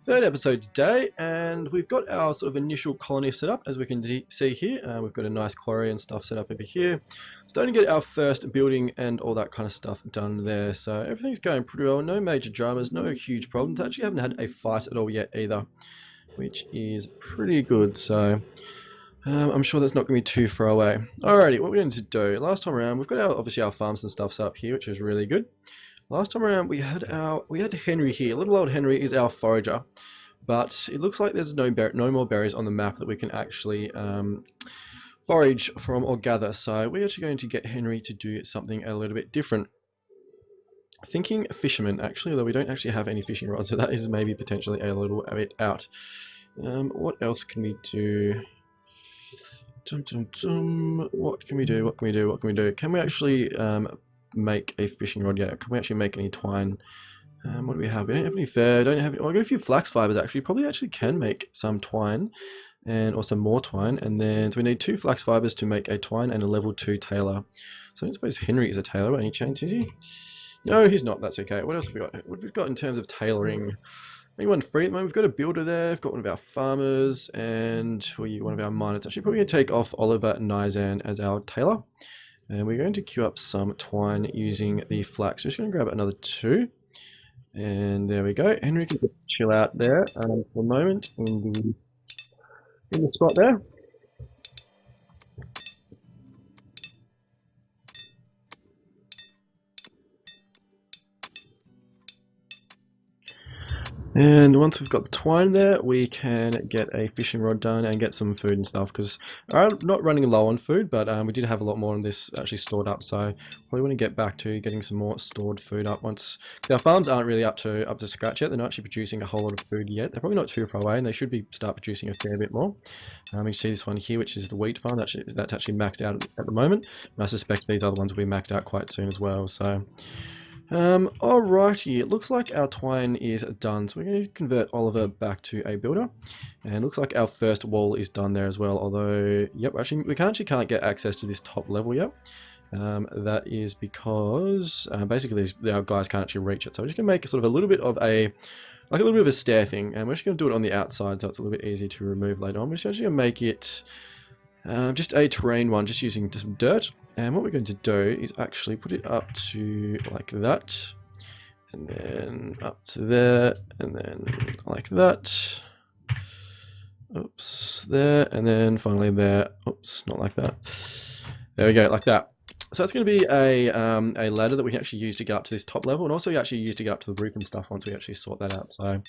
Third episode today, and we've got our sort of initial colony set up, as we can see here. We've got a nice quarry and stuff set up over here. Starting to get our first building and all that kind of stuff done there. So everything's going pretty well. No major dramas, no huge problems. Actually haven't had a fight at all yet either, which is pretty good. So I'm sure that's not going to be too far away. Alrighty, what we're going to do. Last time around, we've got obviously our farms and stuff set up here, which is really good. Last time around we had Henry here. Little old Henry is our forager, but it looks like there's no more berries on the map that we can actually forage from or gather. So we're actually going to get Henry to do something a little bit different. Thinking fisherman actually, although we don't actually have any fishing rods, so that is maybe potentially a little bit out. What else can we do? What can we do? What can we do? What can we do? Can we actually make a fishing rod yet? Can we actually make any twine? What do we have? We don't have any fur. Don't have. Oh, I got a few flax fibers actually. Probably actually can make some twine, and or some more twine. And then so we need 2 flax fibers to make a twine and a level 2 tailor. So I don't suppose Henry is a tailor by any chance, is he? No, he's not. That's okay. What else have we got? What have we got in terms of tailoring? Anyone free at the moment? We've got a builder there. We've got one of our farmers and one of our miners. Actually, probably going to take off Oliver Nizan as our tailor. And we're going to queue up some twine using the flax. Just going to grab another 2. And there we go. Henry can just chill out there for a moment in the spot there. And once we've got the twine there, we can get a fishing rod done and get some food and stuff, because I'm not running low on food, but we did have a lot more on this actually stored up, so probably want to get back to getting some more stored food up once, because our farms aren't really up to scratch yet. They're not actually producing a whole lot of food yet. They're probably not too far away, and they should start producing a fair bit more. You see this one here, which is the wheat farm. That's actually maxed out at the moment, and I suspect these other ones will be maxed out quite soon as well. So alrighty, it looks like our twine is done, so we're going to convert Oliver back to a builder, and it looks like our first wall is done there as well, although, yep, actually we can't get access to this top level yet. That is because basically our guys can't actually reach it, so we're just going to make a little bit of a stair thing, and we're just going to do it on the outside so it's a little bit easier to remove later on. We're just actually going to make it just a terrain one, just using some dirt. And what we're going to do is actually put it up to like that, and then up to there, and then like that. Oops, there, and then finally there. Oops, not like that. There we go, like that. So that's going to be a ladder that we can actually use to get up to this top level, and also actually use to get up to the roof and stuff once we actually sort that out. So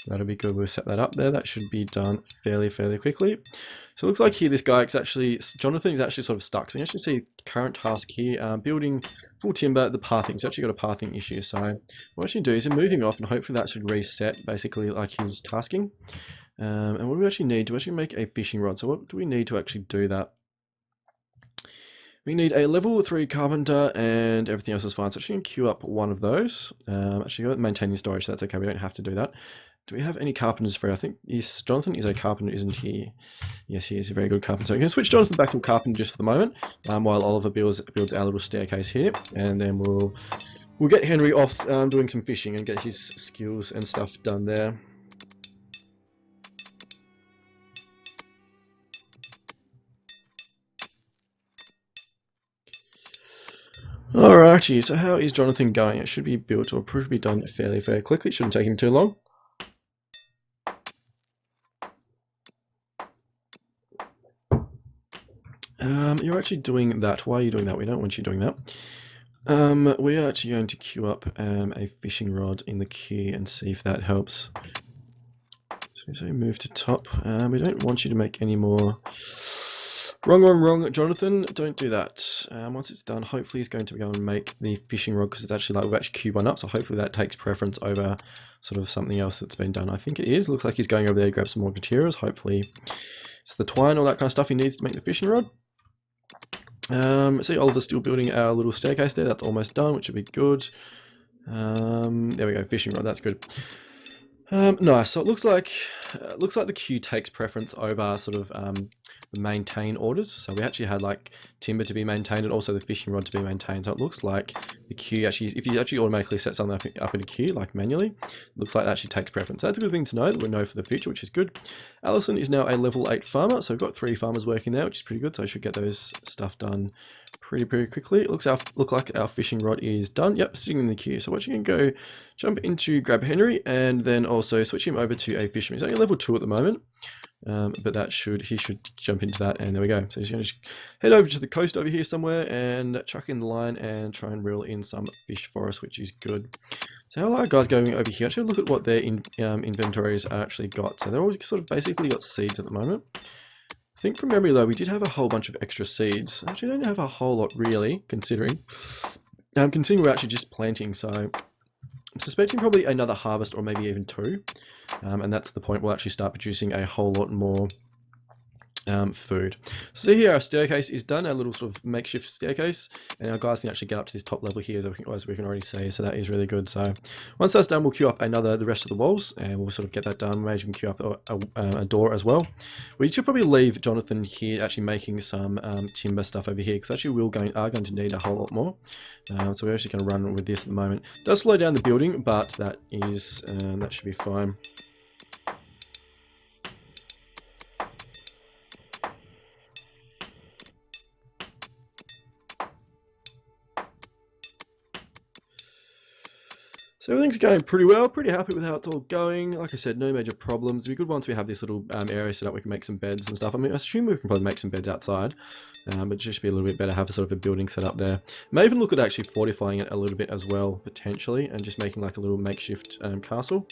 that'll be good. We'll set that up there. That should be done fairly quickly. So it looks like here this guy is actually, Jonathan is actually sort of stuck. So you actually see current task here, building full timber, the pathing. He's actually got a pathing issue. So what I should do is I'm moving off, and hopefully that should reset basically like his tasking. And what do we actually need to actually make a fishing rod? So what do we need to actually do that? We need a level 3 carpenter, and everything else is fine. So actually going to queue up one of those. Actually got maintaining storage, so that's okay. We don't have to do that. Do we have any carpenters free? I think Jonathan is a carpenter, isn't he? Yes, he is a very good carpenter. So I'm going to switch Jonathan back to a carpenter just for the moment, while Oliver builds our little staircase here, and then we'll get Henry off doing some fishing and get his skills and stuff done there. Alrighty, so how is Jonathan going? It should be built or prove to be done fairly quickly. It shouldn't take him too long. You're actually doing that. Why are you doing that? We don't want you doing that. We are actually going to queue up a fishing rod in the queue and see if that helps. So move to top. We don't want you to make any more. Wrong, Jonathan. Don't do that. Once it's done, hopefully he's going to go and make the fishing rod, because it's actually like we've actually queued one up. So hopefully that takes preference over sort of something else that's been done. I think it is. Looks like he's going over there to grab some more materials. Hopefully it's the twine, all that kind of stuff he needs to make the fishing rod. See, Oliver's still building our little staircase there. That's almost done, which would be good. There we go, fishing rod. That's good. Nice. So it looks like the queue takes preference over sort of maintain orders. So we actually had like timber to be maintained and also the fishing rod to be maintained. So it looks like the queue actually, if you actually automatically set something up in a queue, like manually, it looks like that actually takes preference. So that's a good thing to know, that we know for the future, which is good. Allison is now a level 8 farmer, so we've got 3 farmers working there, which is pretty good. So I should get those stuff done pretty quickly. It look like our fishing rod is done. Yep, sitting in the queue. So what you can go jump into grab Henry and then also switch him over to a fisherman. He's only level 2 at the moment. But he should jump into that, and there we go. So he's going to head over to the coast over here somewhere and chuck in the line and try and reel in some fish for us, which is good. So how are our guys going over here? Actually look at what their inventories actually got. So they're all sort of basically got seeds at the moment. I think from memory though, we did have a whole bunch of extra seeds. Actually don't have a whole lot really, considering we're actually just planting, so I'm suspecting probably another harvest or maybe even 2. And that's the point we'll actually start producing a whole lot more food. So here our staircase is done, our little sort of makeshift staircase, and our guys can actually get up to this top level here as we can already see, so that is really good. So once that's done, we'll queue up the rest of the walls, and we'll sort of get that done. Maybe we can queue up a door as well. We should probably leave Jonathan here actually making some timber stuff over here, because actually we are going to need a whole lot more. So we're actually going to run with this at the moment. It does slow down the building, but that should be fine. So everything's going pretty well, pretty happy with how it's all going. Like I said, no major problems. It'll be good once we have this little area set up, we can make some beds and stuff. I mean, I assume we can probably make some beds outside, but it should be a little bit better to have a sort of a building set up there. May even look at actually fortifying it a little bit as well, potentially, and just making like a little makeshift castle.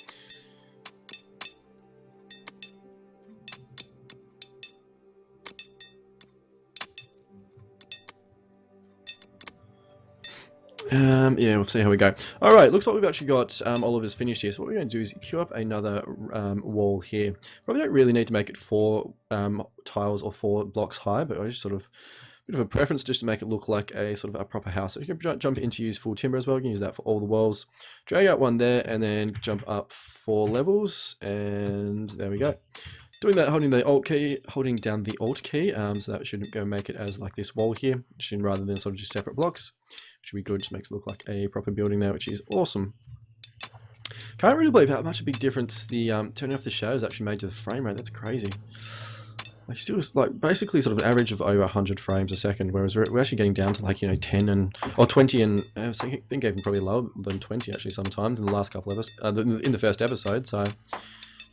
Yeah, we'll see how we go. Alright, looks like we've actually got Oliver's finished here. So what we're going to do is queue up another wall here. Probably don't really need to make it 4 tiles or 4 blocks high, but I just sort of bit of a preference just to make it look like a sort of a proper house. So you can jump into use full timber as well. You can use that for all the walls. Drag out one there and then jump up 4 levels, and there we go. Doing that, holding down the Alt key, so that should go make it as like this wall here, rather than sort of just separate blocks. Should be good, just makes it look like a proper building there, which is awesome. Can't really believe how much a big difference the turning off the shadows actually made to the frame rate. That's crazy. Like still like basically sort of an average of over 100 frames a second, whereas we're actually getting down to like 10 or 20, and I think even probably lower than 20 actually sometimes in the last couple of in the first episode. So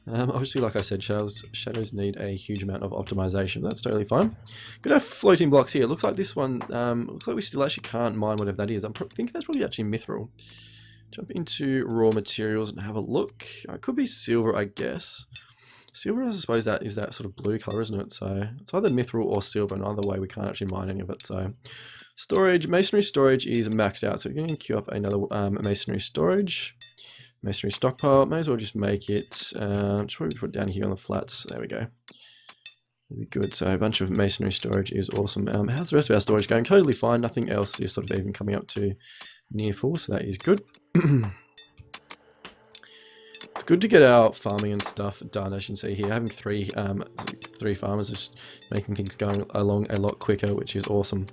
obviously, like I said, shadows need a huge amount of optimization, but that's totally fine. Good to have floating blocks here. Looks like this one, looks like we still actually can't mine whatever that is. I think that's probably actually mithril. Jump into raw materials and have a look. It could be silver, I guess. Silver, I suppose that is that sort of blue color, isn't it? So it's either mithril or silver, and either way we can't actually mine any of it. So storage, masonry storage is maxed out, so we're going to queue up another masonry storage. Masonry stockpile, may as well just make it, just probably put it down here on the flats, there we go. That'd be good, so a bunch of masonry storage is awesome. How's the rest of our storage going? Totally fine, nothing else is sort of even coming up to near full, so that is good. It's good to get our farming and stuff done, as you can see here. Having three farmers is making things going along a lot quicker, which is awesome.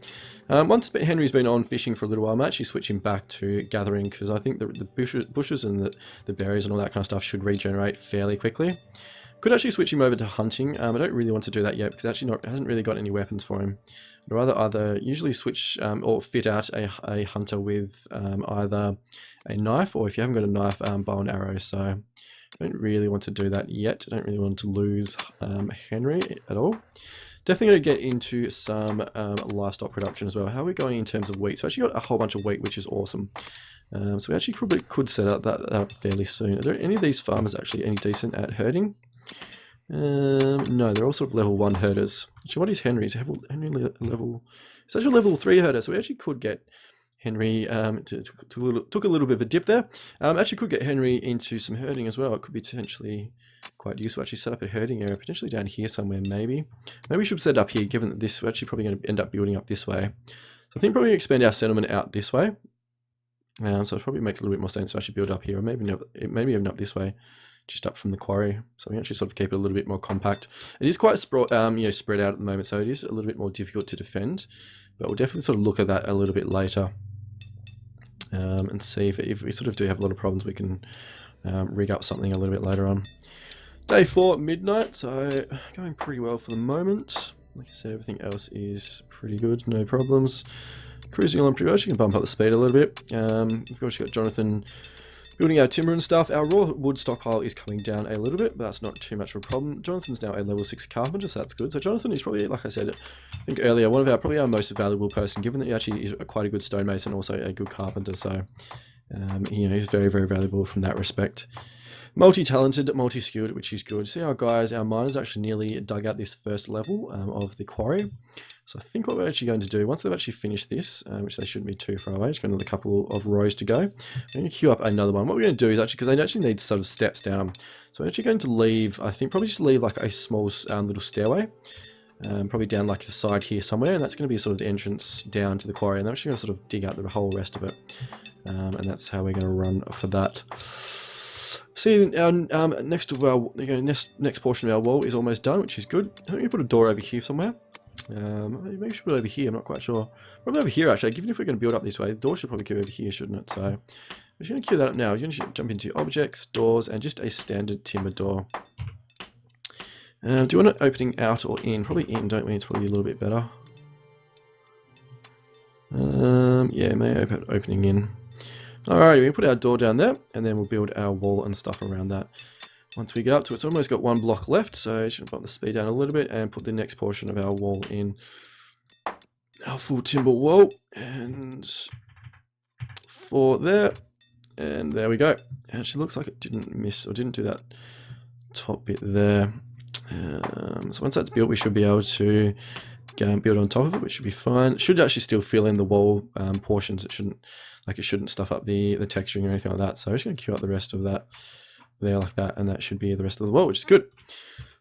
Once Henry's been on fishing for a little while, I'm actually switching back to gathering, because I think the bushes and the berries and all that kind of stuff should regenerate fairly quickly. Could actually switch him over to hunting. I don't really want to do that yet, because actually hasn't really got any weapons for him. I'd rather either usually switch or fit out a hunter with either a knife, or if you haven't got a knife, bow and arrow. So I don't really want to do that yet. I don't really want to lose Henry at all. Definitely going to get into some livestock production as well. How are we going in terms of wheat? So I actually got a whole bunch of wheat, which is awesome. So we actually probably could set up that up fairly soon. Are there any of these farmers actually any decent at herding? No, they're all sort of level 1 herders. Actually, what is Henry's? Henry level? It's actually level 3 herder, so we actually could get Henry took a little bit of a dip there. Actually could get Henry into some herding as well. It could be potentially quite useful. Actually set up a herding area, potentially down here somewhere maybe. Maybe we should set it up here, given that this we're actually probably going to end up building up this way. So I think probably expand our settlement out this way. So it probably makes a little bit more sense to actually build up here, or maybe even up this way. just up from the quarry, so we can actually sort of keep it a little bit more compact. It is quite spread out at the moment, so it is a little bit more difficult to defend, but we'll definitely sort of look at that a little bit later, and see if we sort of do have a lot of problems, we can rig up something a little bit later on. Day 4 at midnight, so going pretty well for the moment. Like I said, everything else is pretty good, no problems. Cruising along pretty well. You can bump up the speed a little bit. Of course, you've got Jonathan building our timber and stuff. Our raw wood stockpile is coming down a little bit, but that's not too much of a problem. Jonathan's now a level 6 carpenter, so that's good. So Jonathan is probably, like I said, I think earlier, probably our most valuable person, given that he actually is quite a good stonemason, also a good carpenter. So he's very, very valuable from that respect. Multi-talented, multi-skilled, which is good. See our guys, our miners actually nearly dug out this first level of the quarry. So I think what we're actually going to do, once they've actually finished this, which they shouldn't be too far away, just got another couple of rows to go, we're going to queue up another one. What we're going to do is actually, because they actually need sort of steps down, so we're actually going to leave, I think probably just leave like a small little stairway, probably down like the side here somewhere, and that's going to be sort of the entrance down to the quarry, and I'm actually going to sort of dig out the whole rest of it, and that's how we're going to run for that. See, our next portion of our wall is almost done, which is good. I think we put a door over here somewhere. Maybe we should put it over here, I'm not quite sure. Probably over here actually, given if we're going to build up this way, the door should probably go over here, shouldn't it? So, we're just going to queue that up now. We're going to jump into objects, doors, and just a standard timber door. Do you want it opening out or in? Probably in, don't we? It's probably a little bit better. Yeah, may opening in. Alright, we put our door down there, and then we'll build our wall and stuff around that. Once we get up to it, it's almost got one block left, so I should bump the speed down a little bit and put the next portion of our wall in. Our full timber wall, and 4 there, and there we go. Actually looks like it didn't miss, or didn't do that top bit there. So once that's built, we should be able to build on top of it, which should be fine. It should actually still fill in the wall portions. It shouldn't stuff up the texturing or anything like that. So I'm just going to queue up the rest of that there like that, and that should be the rest of the wall, which is good.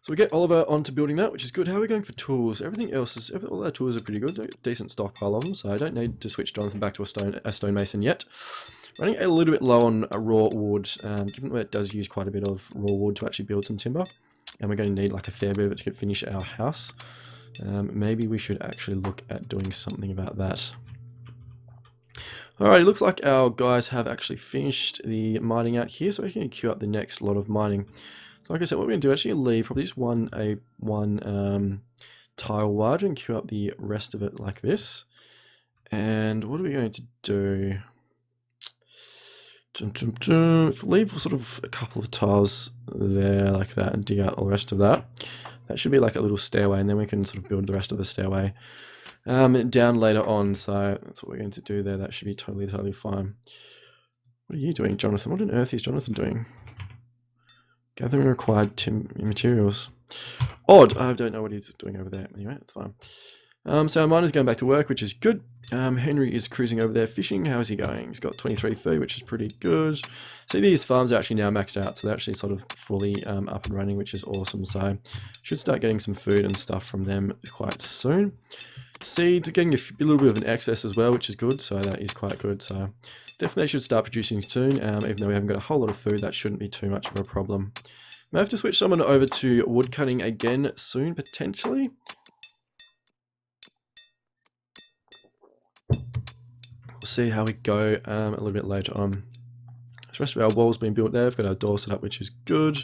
So we get Oliver onto building that, which is good. How are we going for tools? Everything else is, all our tools are pretty good. Decent stockpile of them, so I don't need to switch Jonathan back to a stonemason yet. Running a little bit low on raw wood, given that it does use quite a bit of raw wood to actually build some timber, and we're going to need like a fair bit of it to finish our house. Maybe we should actually look at doing something about that. Alright, it looks like our guys have actually finished the mining out here, so we can queue up the next lot of mining. So like I said, what we're going to do, actually leave probably just one tile wide and queue up the rest of it like this. And what are we going to do? Leave sort of a couple of tiles there like that and dig out all the rest of that. That should be like a little stairway, and then we can sort of build the rest of the stairway down later on. So that's what we're going to do there. That should be totally fine. What are you doing, Jonathan? What on earth is Jonathan doing? Gathering required materials. Odd. I don't know what he's doing over there. Anyway, that's fine. So our miner's going back to work, which is good. Henry is cruising over there fishing. How is he going? He's got 23 food, which is pretty good. See, these farms are actually now maxed out, so they're actually sort of fully up and running, which is awesome. So should start getting some food and stuff from them quite soon. Seed, getting a little bit of an excess as well, which is good. So that is quite good. So definitely should start producing soon. Even though we haven't got a whole lot of food, that shouldn't be too much of a problem. May have to switch someone over to wood cutting again soon, potentially. We'll see how we go a little bit later on. The rest of our wall's been built there. We've got our door set up, which is good.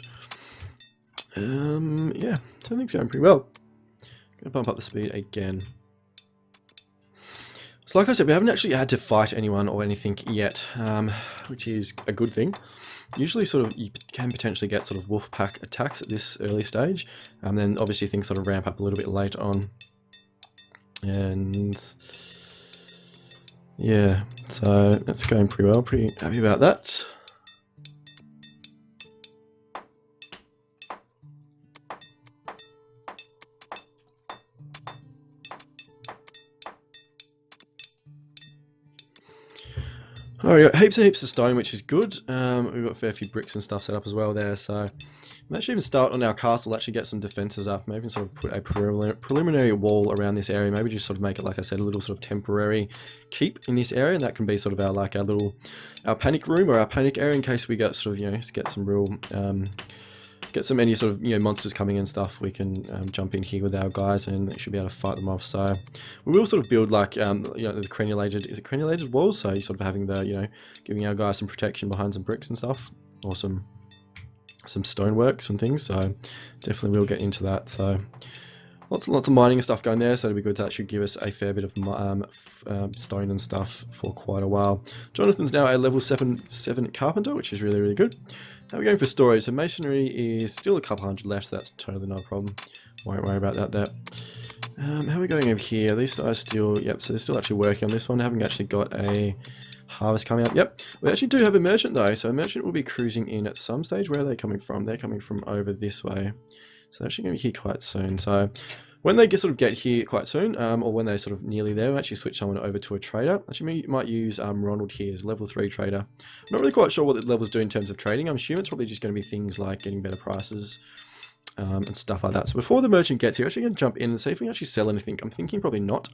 Yeah, so everything's going pretty well. Gonna bump up the speed again. So like I said, we haven't actually had to fight anyone or anything yet, which is a good thing. Usually sort of you can potentially get sort of wolf pack attacks at this early stage, and then obviously things sort of ramp up a little bit later on. And yeah, so that's going pretty well, pretty happy about that. Alright, we got heaps and heaps of stone, which is good. We've got a fair few bricks and stuff set up as well there, so Might actually even start on our castle, actually get some defenses up, maybe sort of put a preliminary wall around this area, maybe just sort of make it, like I said, a little sort of temporary keep in this area, and that can be sort of our, like, our panic room or our panic area in case we get sort of, you know, get some real, get some any sort of, you know, monsters coming and stuff. We can jump in here with our guys and they should be able to fight them off. So we will sort of build like, you know, the crenulated walls, so you're sort of having the, you know, giving our guys some protection behind some bricks and stuff, or some stoneworks and things. So definitely we'll get into that. So lots of mining and stuff going there, so it'll be good to actually give us a fair bit of stone and stuff for quite a while. Jonathan's now a level 7 carpenter, which is really good. Now we're going for storage. So masonry is still a couple hundred left, so that's totally not a problem. Won't worry about that there. How are we going over here? These guys still, yep, so they're still actually working on this one. Haven't actually got a harvest coming up. Yep, we actually do have a merchant though, so a merchant will be cruising in at some stage. Where are they coming from? They're coming from over this way. So they're actually going to be here quite soon. So when they get here quite soon, or when they're sort of nearly there, we'll actually switch someone over to a trader. Actually, we might use Ronald here as level 3 trader. I'm not really quite sure what the levels do in terms of trading. I'm assuming it's probably just going to be things like getting better prices and stuff like that. So before the merchant gets here, we're actually going to jump in and see if we can actually sell anything. I'm thinking probably not.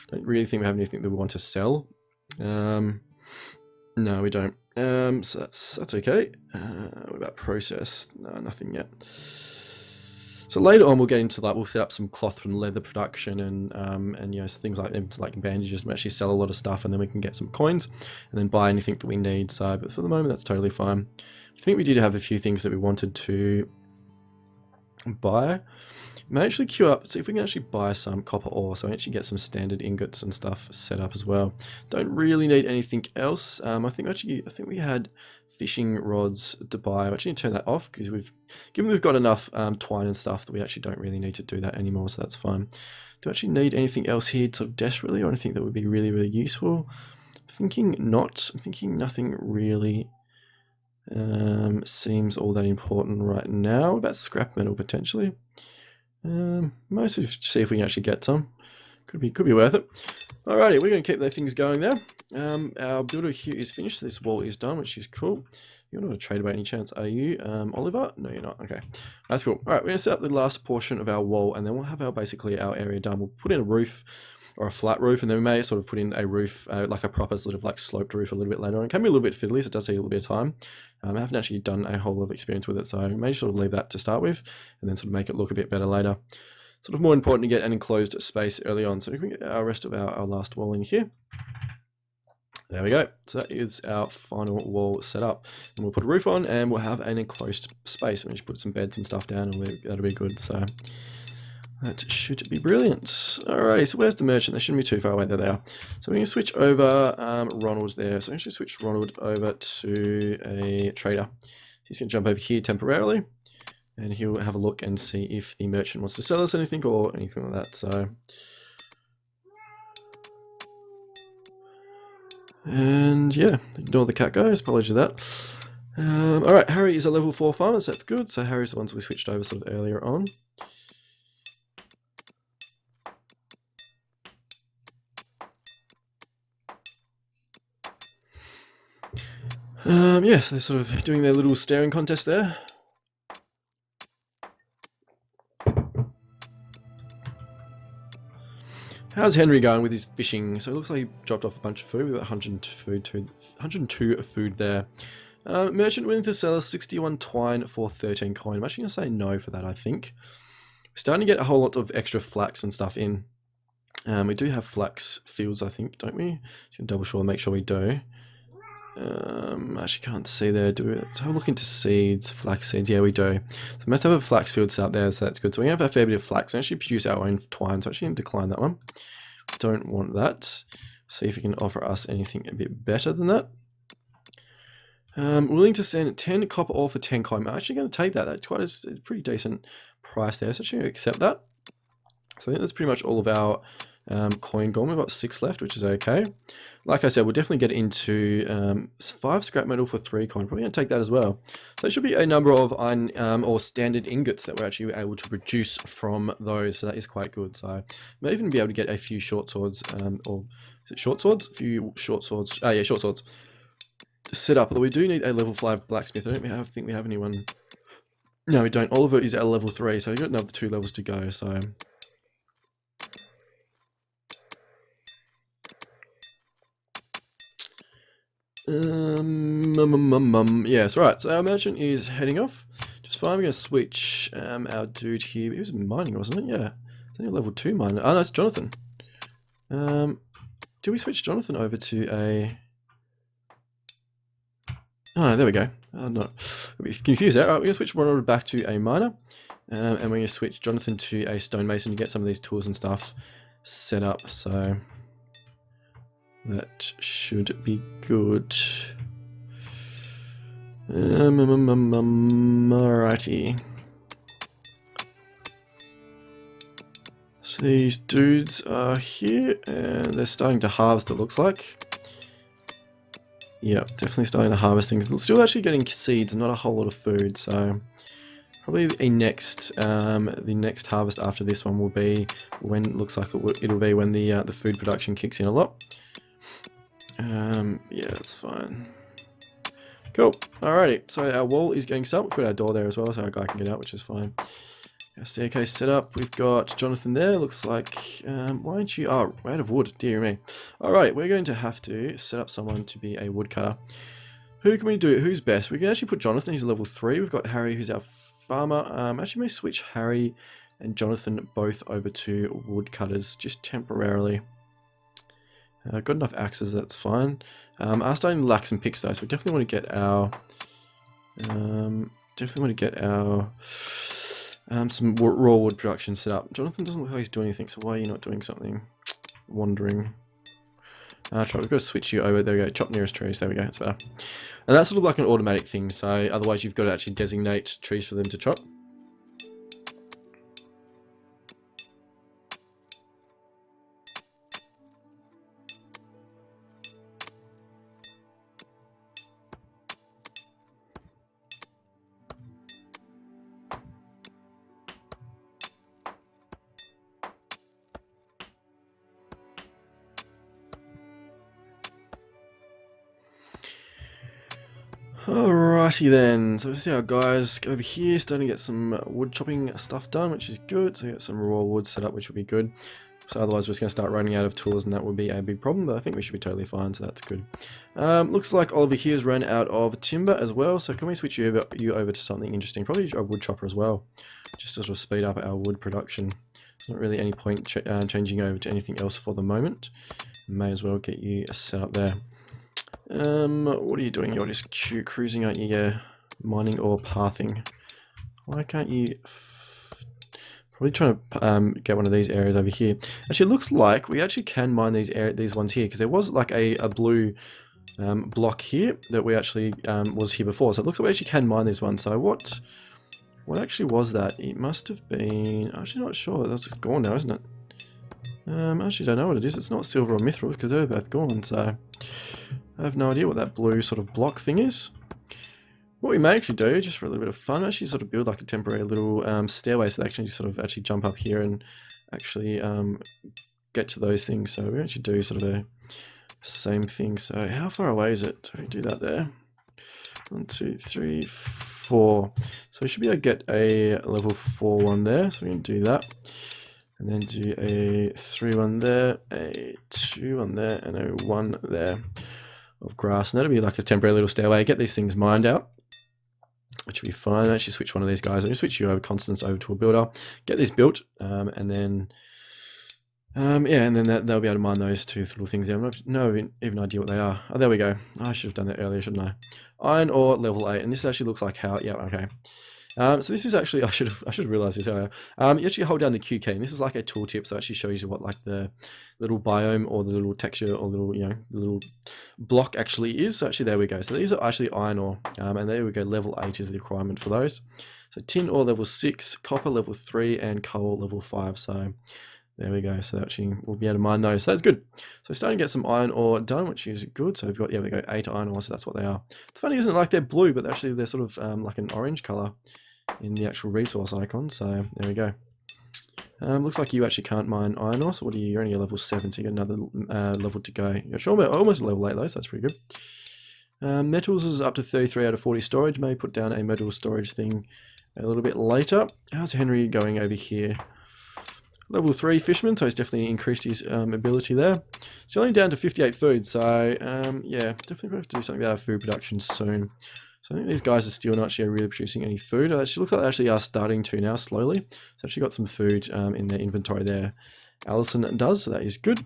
Don't really think we have anything that we want to sell. No, we don't. So that's okay. What about process? No, nothing yet. So later on we'll get into that. We'll set up some cloth and leather production and you know, things like them, like bandages. We actually sell a lot of stuff, and then we can get some coins and then buy anything that we need. So, but for the moment that's totally fine. I think we did have a few things that we wanted to buy. We may actually queue up, see if we can actually buy some copper ore, so we actually get some standard ingots and stuff set up as well. Don't really need anything else. I think we had fishing rods to buy. I actually need to turn that off because given we've got enough twine and stuff that we actually don't really need to do that anymore, so that's fine. Do I actually need anything else here sort of desperately, or anything that would be really useful? I'm thinking not. I'm thinking nothing really seems all that important right now. What about scrap metal potentially? Mostly see if we can actually get some. Could be worth it. Alrighty, we're going to keep those things going there. Our builder here is finished. This wall is done, which is cool. You're not a trader by any chance, are you, Oliver? No, you're not. Okay, that's cool. Alright, we're going to set up the last portion of our wall, and then we'll have basically our area done. We'll put in a roof, or a flat roof, and then we may sort of put in a roof, like a proper sort of like sloped roof a little bit later on. It can be a little bit fiddly, so it does take a little bit of time. I haven't actually done a whole lot of experience with it, so I may sort of leave that to start with, and then sort of make it look a bit better later. Sort of more important to get an enclosed space early on. So we can get our rest of our last wall in here. There we go. So that is our final wall set up. And we'll put a roof on, and we'll have an enclosed space. And we just put some beds and stuff down, and that'll be good. So that should be brilliant. Alrighty, so where's the merchant? They shouldn't be too far away. There they are. So we're going to switch over Ronald there. So I'm going to switch Ronald over to a trader. He's going to jump over here temporarily, and he'll have a look and see if the merchant wants to sell us anything or anything like that. So, and yeah, ignore the cat guys, apologies for that. Alright, Harry is a level 4 farmer, so that's good. So Harry's the ones we switched over sort of earlier on. Yeah, so they're sort of doing their little staring contest there. How's Henry going with his fishing? So it looks like he dropped off a bunch of food. We've got 102 food there. Merchant willing to sell us 61 twine for 13 coin. I'm actually going to say no for that, I think. We're starting to get a whole lot of extra flax and stuff in. We do have flax fields, I think, don't we? Just going to double sure and make sure we do. Actually can't see there. Let's have a look into seeds, flax seeds. Yeah, we do. So we must have a flax fields out there, so that's good. So we have a fair bit of flax. We actually produce our own twine, so actually decline that one. Don't want that. See if we can offer us anything a bit better than that. Willing to send 10 copper ore for 10 coin. I'm actually going to take that. That's quite a pretty decent price there. So actually going to accept that. So I think that's pretty much all of our coin gone. We've got 6 left, which is okay. Like I said, we'll definitely get into 5 scrap metal for 3 coin. Probably going to take that as well. So there should be a number of iron or standard ingots that we're actually able to produce from those. So that is quite good. So may even be able to get a few short swords, or is it short swords? A few short swords. Yeah, short swords to set up. Although we do need a level 5 blacksmith. I don't think we have anyone No, we don't. All of it is at level 3, so you've got another 2 levels to go, so... Yes, right, so our merchant is heading off. Just fine, we're going to switch our dude here. He was mining, wasn't it? Yeah. It's only a level 2 miner. Oh, that's Jonathan. Do we switch Jonathan over to a... Oh, no, there we go. I'm not a bit confused there. Alright, we're going to switch one order back to a miner. And we're going to switch Jonathan to a stonemason to get some of these tools and stuff set up. So that should be good. Alrighty. So these dudes are here and they're starting to harvest, it looks like. Yep, definitely starting to harvest things. Still actually getting seeds and not a whole lot of food, so probably the next harvest after this one will be when it looks like it'll be when the food production kicks in a lot. Yeah, that's fine. Cool. Alrighty, so our wall is getting set up. We've got our door there as well, so our guy can get out, which is fine. Our staircase set up. We've got Jonathan there. Looks like, why aren't you? Oh, we're out of wood. Dear me. Alright, we're going to have to set up someone to be a woodcutter. Who can we do? Who's best? We can actually put Jonathan. He's a level 3. We've got Harry, who's our farmer. Actually, may switch Harry and Jonathan both over to woodcutters just temporarily. Got enough axes, that's fine. Are starting to lack some picks though, so we definitely want to get our some raw wood production set up. Jonathan doesn't look like he's doing anything, so why are you not doing something? Wandering. Try. We've got to switch you over. There we go. Chop nearest trees. There we go. That's better. And that's sort of like an automatic thing. So otherwise, you've got to actually designate trees for them to chop. Alrighty then, so we see our guys over here starting to get some wood chopping stuff done, which is good. So we get some raw wood set up, which will be good. So otherwise we're just going to start running out of tools and that would be a big problem, but I think we should be totally fine, so that's good. Looks like Oliver here has run out of timber as well, so can we switch you over to something interesting? Probably a wood chopper as well, just to sort of speed up our wood production. There's not really any point changing over to anything else for the moment. May as well get you set up there. What are you doing? You're just cruising, aren't you? Yeah, mining or pathing. Why can't you? Probably trying to get one of these areas over here. Actually, it looks like we actually can mine these ones here because there was like a blue block here that we actually was here before. So it looks like we actually can mine these ones. So what actually was that? It must have been. I'm actually not sure. That's just gone now, isn't it? I actually don't know what it is. It's not silver or mithril because they're both gone. So I have no idea what that blue sort of block thing is. What we may actually do, just for a little bit of fun, actually sort of build like a temporary little stairway so they actually sort of jump up here and actually get to those things. So we actually do sort of the same thing. So how far away is it? So we do that there. 1, 2, 3, 4. So we should be able to get a level 4 one there. So we can do that. And then do a 3 one there, a 2 one there, and a 1 there of grass. And that'll be like a temporary little stairway. Get these things mined out, which will be fine. Actually switch one of these guys. Let me switch you over, Constance, over to a builder. Get this built, and then yeah, and then they'll be able to mine those 2 little things there. I have no even idea what they are. Oh, there we go. I should have done that earlier, shouldn't I? Iron ore level 8, and this actually looks like how. Yeah, okay. So this is actually, I should have realized this earlier. You actually hold down the Q key, and this is like a tooltip, so it actually shows you what like the little biome or the little texture or little, you know, the little block actually is. So actually there we go. So these are actually iron ore, and there we go. Level 8 is the requirement for those. So tin ore level 6, copper level 3, and coal level 5. So there we go. So actually we'll be able to mine those. So that's good. So we're starting to get some iron ore done, which is good. So we've got, yeah, we go 8 iron ore. So that's what they are. It's funny, isn't it? Like they're blue, but actually they're sort of like an orange color in the actual resource icon. So there we go. Looks like you actually can't mine iron ore. So what are you? You're only a level 7, so you got another level to go. You're almost a level 8 though, so that's pretty good. Metals is up to 33 out of 40 storage. May put down a metal storage thing a little bit later. How's Henry going over here? Level 3 fisherman, so he's definitely increased his ability there. He's only down to 58 food, so yeah, definitely have to do something about our food production soon. So I think these guys are still not actually really producing any food. It actually looks like they actually are starting to now, slowly. So actually got some food in their inventory there. Allison does, so that is good.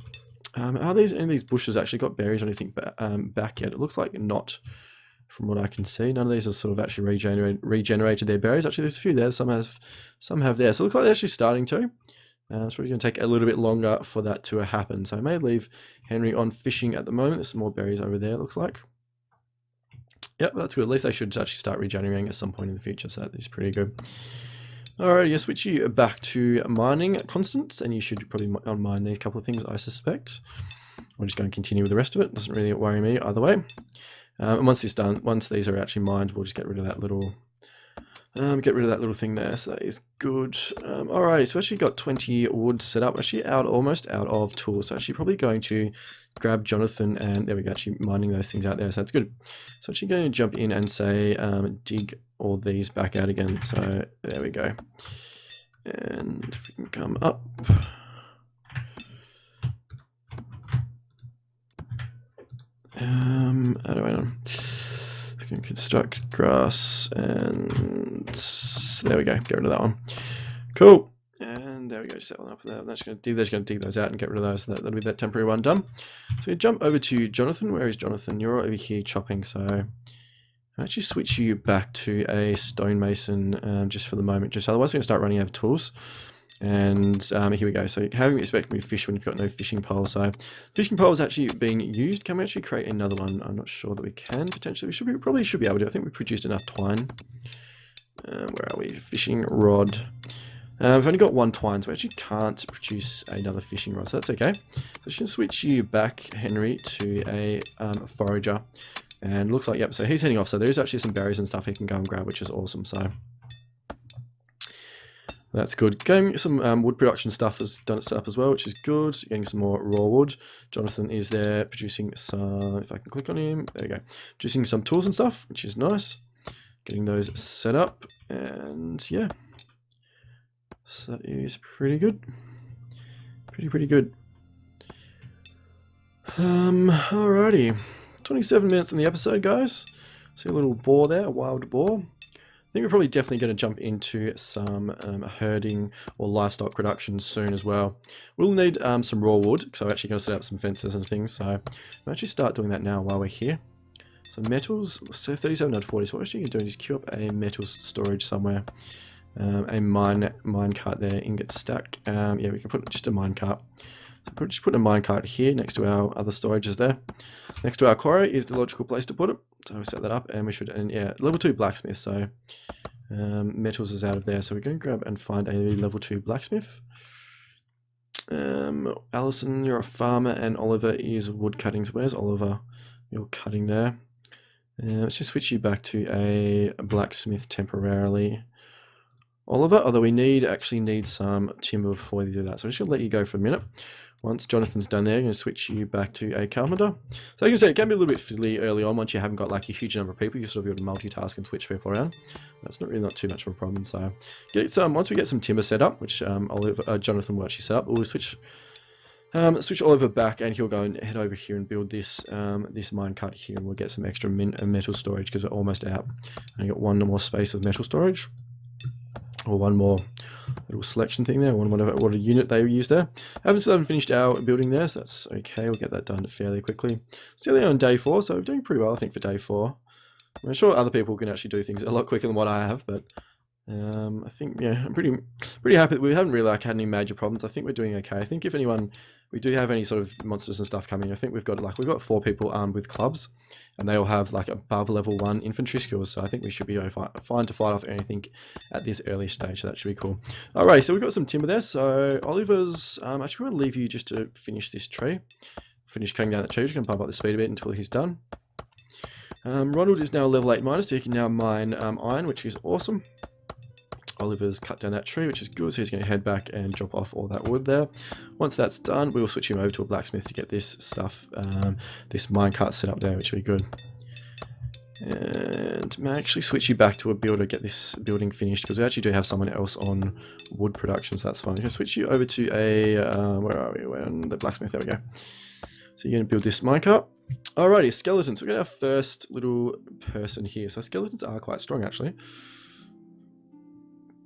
Are these any of these bushes actually got berries or anything back yet? It looks like not, from what I can see. None of these are sort of actually regenerated their berries. Actually, there's a few there. Some have there. So it looks like they're actually starting to. It's probably going to take a little bit longer for that to happen. So I may leave Henry on fishing at the moment. There's some more berries over there, it looks like. Yep, that's good. At least they should actually start regenerating at some point in the future, so that is pretty good. Alright, yes, switch you back to mining constants, and you should probably mine these couple of things, I suspect. We're just going to continue with the rest of it. Doesn't really worry me either way. And once it's done, once these are actually mined, we'll just get rid of that little thing there, so that is good. Alright, so actually got 20 wood set up, actually almost out of tools, so actually probably going to grab Jonathan, and there we go, actually mining those things out there, so that's good. So actually going to jump in and say dig all these back out again, so there we go. And if we can come up. How do I know? Construct grass, and there we go, get rid of that one. Cool, and there we go, set one up there. That's going to dig those out and get rid of those, so that'll be that temporary one done. So we jump over to Jonathan. Where is Jonathan? You're over here chopping, so I'll actually switch you back to a stonemason just for the moment, just otherwise we're going to start running out of tools. And here we go. So how do you expect me to fish when you've got no fishing pole? So fishing pole is actually being used. Can we actually create another one? I'm not sure that we can. Potentially, we probably should be able to. I think we produced enough twine. Where are we? Fishing rod. We've only got one twine, so we actually can't produce another fishing rod. So that's okay. So I should switch you back, Henry, to a forager. And looks like, yep, so he's heading off. So there is actually some berries and stuff he can go and grab, which is awesome. So that's good. Getting some wood production stuff has done it set up as well, which is good. Getting some more raw wood. Jonathan is there producing some, if I can click on him, there we go. Producing some tools and stuff, which is nice. Getting those set up, and yeah. So that is pretty good. Pretty good. Alrighty. 27 minutes in the episode, guys. See a little boar there, a wild boar. I think we're probably definitely going to jump into some herding or livestock production soon as well. We'll need some raw wood, so I'm actually going to set up some fences and things. So I'll actually start doing that now while we're here. So metals, so 37 out of 40. So what we're actually going to do is queue up a metals storage somewhere. A mine cart there, ingot stack. Yeah, we can put just a mine cart. So just put a mine cart here next to our other storages there. Next to our quarry is the logical place to put it. So we'll set that up, and we should, and yeah, level 2 blacksmith. So metals is out of there. So we're going to grab and find a level 2 blacksmith. Allison, you're a farmer, and Oliver is wood cuttings. Where's Oliver? You're cutting there. Let's just switch you back to a blacksmith temporarily. Oliver, although we actually need some timber before we do that. So I'm just going to let you go for a minute. Once Jonathan's done there, I'm going to switch you back to a carpenter. So you can say it can be a little bit fiddly early on once you haven't got like a huge number of people. You sort of be able to multitask and switch people around. That's not too much of a problem. So once we get some timber set up, which Jonathan will actually set up, we'll switch Oliver back, and he'll go and head over here and build this this minecart here, and we'll get some extra metal storage because we're almost out. And got one more space of metal storage. Or one more little selection thing there, what a unit they use there. Still haven't finished our building there, so that's okay. We'll get that done fairly quickly. Still there on day 4, so we're doing pretty well, I think, for day 4. I'm sure other people can actually do things a lot quicker than what I have, but I think, yeah, I'm pretty happy that we haven't really had any major problems. I think we're doing okay. I think if we do have any sort of monsters and stuff coming, I think we've got 4 people armed with clubs, and they all have like above level 1 infantry skills, so I think we should be fine to fight off anything at this early stage, so that should be cool. Alright, so we've got some timber there, so Oliver's, actually we're going to leave you just to finish this tree. Finish cutting down the tree, just going to pump up the speed a bit until he's done. Ronald is now level 8 miner, so he can now mine iron, which is awesome. Oliver's cut down that tree, which is good, so he's going to head back and drop off all that wood there. Once that's done, we will switch him over to a blacksmith to get this stuff, this minecart set up there, which will be good. And may I actually switch you back to a builder, get this building finished, because we actually do have someone else on wood production, so that's fine. I'm going to switch you over to a, where are we? We're on the blacksmith, there we go. So you're going to build this minecart. Alrighty, skeletons. We're going to have our first little person here. So skeletons are quite strong, actually.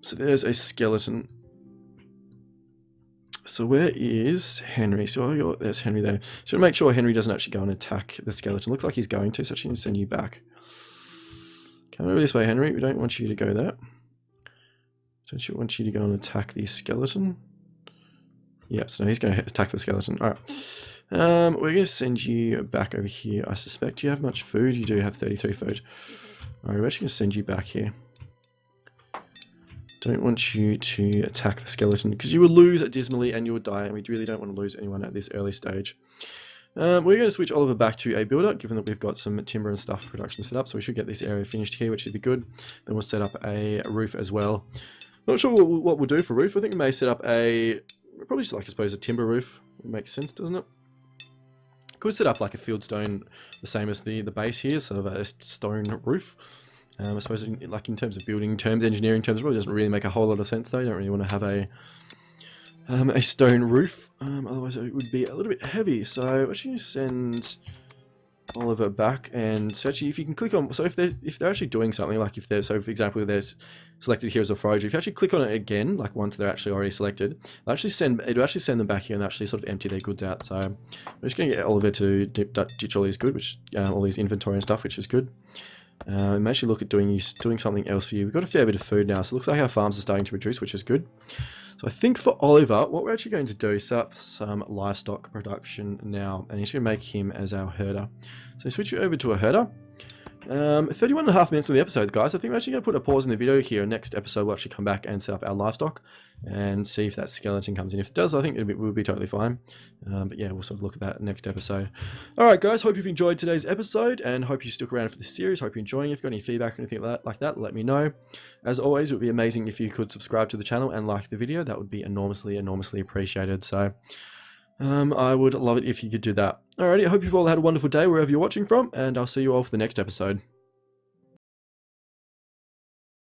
So there's a skeleton. So where is Henry? So there's Henry there. So make sure Henry doesn't actually go and attack the skeleton. Looks like he's going to, so actually going to send you back. Come over this way, Henry. We don't want you to go there. So I want you to go and attack the skeleton. Yep, so now he's going to attack the skeleton. Alright. We're going to send you back over here. I suspect you have much food. You do have 33 food. Alright, we're actually going to send you back here. Don't want you to attack the skeleton because you will lose dismally and you will die, and we really don't want to lose anyone at this early stage. We're going to switch Oliver back to a builder, given that we've got some timber and stuff production set up, so we should get this area finished here, which should be good. Then we'll set up a roof as well. Not sure what we'll do for roof. I think we may set up probably just like, I suppose, a timber roof. It makes sense, doesn't it? Could set up like a fieldstone, the same as the base here, sort of a stone roof. I suppose like in terms of building terms, engineering terms, it really doesn't really make a whole lot of sense though. You don't really want to have a stone roof, otherwise it would be a little bit heavy. So I'm actually going to send Oliver back, and so actually if you can click on, so if they're actually doing something, like if they're, so for example there's selected here as a forager, if you actually click on it again, like once they're actually already selected, it'll actually send them back here and actually sort of empty their goods out. So I'm just going to get Oliver to ditch all these goods, which all these inventory and stuff, which is good. I'm actually look at doing something else for you. We've got a fair bit of food now, so it looks like our farms are starting to reduce, which is good. So I think for Oliver, what we're actually going to do is set up some livestock production now, and he's going to make him as our herder. So switch you over to a herder. 31.5 minutes of the episode, guys. I think we're actually going to put a pause in the video here. Next episode, we'll actually come back and set up our livestock and see if that skeleton comes in. If it does, I think we'll be totally fine. But yeah, we'll sort of look at that next episode. Alright, guys, hope you've enjoyed today's episode and hope you stuck around for this series. Hope you're enjoying it. If you've got any feedback or anything like that, let me know. As always, it would be amazing if you could subscribe to the channel and like the video. That would be enormously appreciated. So I would love it if you could do that. Alrighty, I hope you've all had a wonderful day wherever you're watching from, and I'll see you all for the next episode.